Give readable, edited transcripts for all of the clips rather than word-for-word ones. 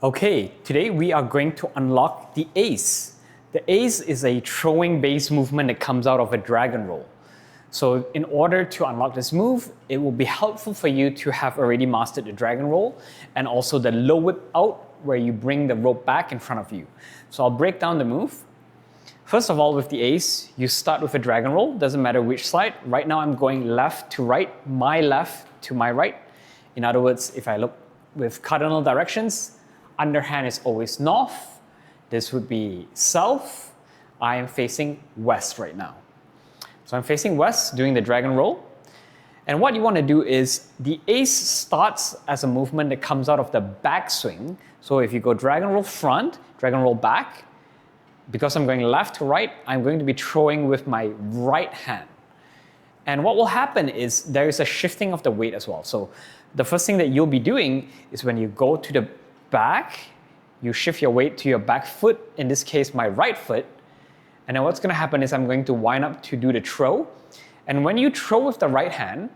Okay, today we are going to unlock the ace. The ace is a throwing base movement that comes out of a dragon roll. So in order to unlock this move, it will be helpful for you to have already mastered the dragon roll and also the low whip out where you bring the rope back in front of you. So I'll break down the move. First of all, with the ace, you start with a dragon roll, doesn't matter which side. Right now I'm going left to right, my left to my right. In other words, if I look with cardinal directions, underhand is always north. This would be south. I am facing west right now. So I'm facing west, doing the dragon roll. And what you want to do is, the ace starts as a movement that comes out of the back swing. So if you go dragon roll front, dragon roll back, because I'm going left to right, I'm going to be throwing with my right hand. And what will happen is there is a shifting of the weight as well. So the first thing that you'll be doing is when you go to the back, you shift your weight to your back foot, in this case my right foot, and then what's going to happen is I'm going to wind up to do the throw. And when you throw with the right hand,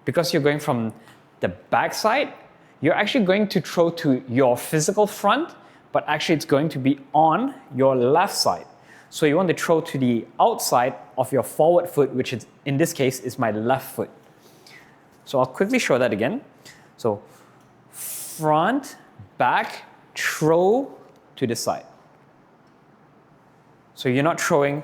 because you're going from the back side, you're actually going to throw to your physical front, but actually it's going to be on your left side. So you want to throw to the outside of your forward foot, which is, in this case, is my left foot. So I'll quickly show that again. So front, back, throw to the side. So you're not throwing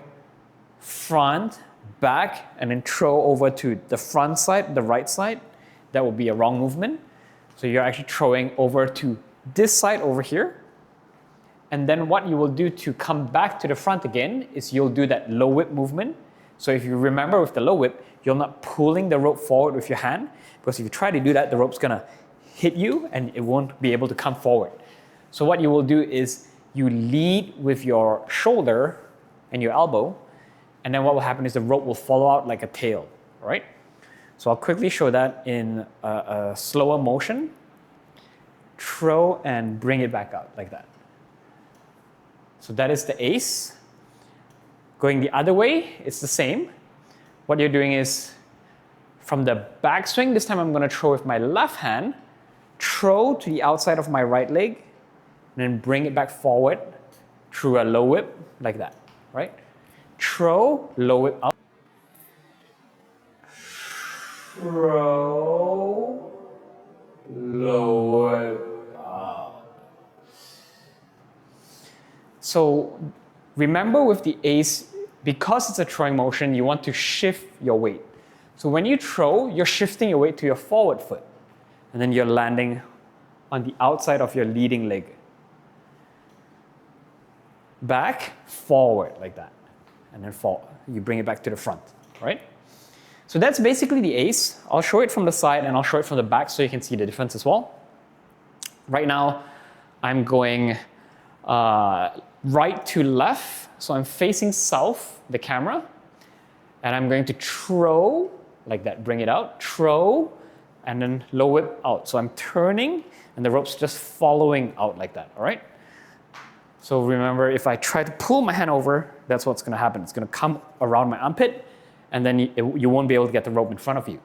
front, back, and then throw over to the front side, the right side. That would be a wrong movement. So you're actually throwing over to this side over here. And then what you will do to come back to the front again is you'll do that low whip movement. So if you remember with the low whip, you're not pulling the rope forward with your hand, because if you try to do that, the rope's gonna hit you and it won't be able to come forward. So what you will do is you lead with your shoulder and your elbow, and then what will happen is the rope will follow out like a tail, right? So I'll quickly show that in a slower motion. Throw and bring it back out like that. So that is the ace. Going the other way, it's the same. What you're doing is, from the backswing, this time I'm going to throw with my left hand, throw to the outside of my right leg, and then bring it back forward through a low whip, like that, right? Throw, low whip up. Throw, low whip up. So remember with the ace, because it's a throwing motion, you want to shift your weight. So when you throw, you're shifting your weight to your forward foot, and then you're landing on the outside of your leading leg. Back, forward, like that. And then you bring it back to the front, right? So that's basically the ace. I'll show it from the side and I'll show it from the back so you can see the difference as well. Right now, I'm going right to left. So I'm facing south, the camera. And I'm going to throw, like that, bring it out, throw, and then low whip out. So I'm turning and the rope's just following out like that, all right? So remember, if I try to pull my hand over, that's what's going to happen. It's going to come around my armpit, and then you won't be able to get the rope in front of you.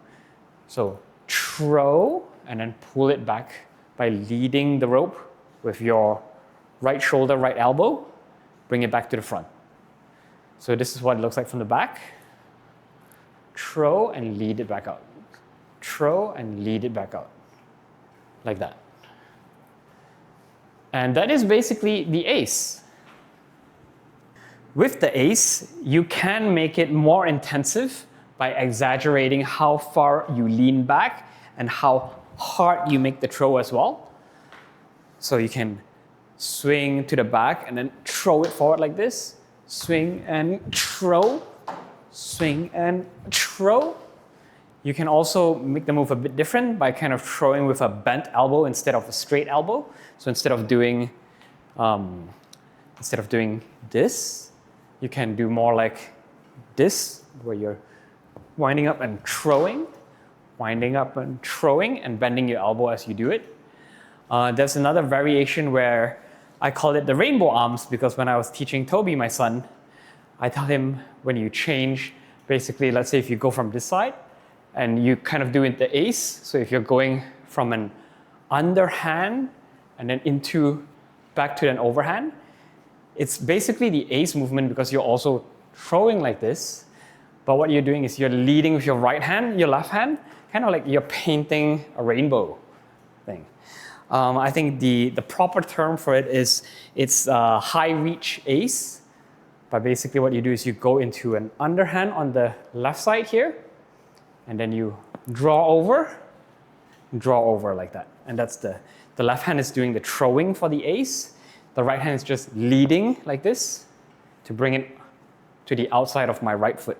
So throw, and then pull it back by leading the rope with your right shoulder, right elbow. Bring it back to the front. So this is what it looks like from the back. Throw and lead it back out. Throw and lead it back out. Like that. And that is basically the ace. With the ace, you can make it more intensive by exaggerating how far you lean back and how hard you make the throw as well. So you can swing to the back and then throw it forward like this. Swing and throw. Swing and throw. You can also make the move a bit different by kind of throwing with a bent elbow instead of a straight elbow. So instead of doing this, you can do more like this, where you're winding up and throwing, winding up and throwing, and bending your elbow as you do it. There's another variation where I call it the rainbow arms, because when I was teaching Toby, my son, I tell him when you change, basically, let's say if you go from this side, and you kind of do it the ace. So if you're going from an underhand and then back to an overhand. It's basically the ace movement because you're also throwing like this, but what you're doing is you're leading with your right hand, your left hand, kind of like you're painting a rainbow thing. I think the proper term for it is it's high reach ace. But basically what you do is you go into an underhand on the left side here, and then you draw over like that. And that's the left hand is doing the throwing for the ace. The right hand is just leading like this to bring it to the outside of my right foot.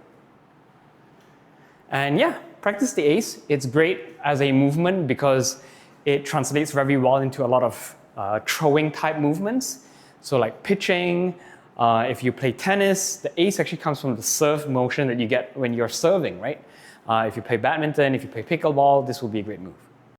And yeah, practice the ace. It's great as a movement because it translates very well into a lot of throwing type movements. So like pitching, if you play tennis, the ace actually comes from the serve motion that you get when you're serving, right? If you play badminton, if you play pickleball, this will be a great move.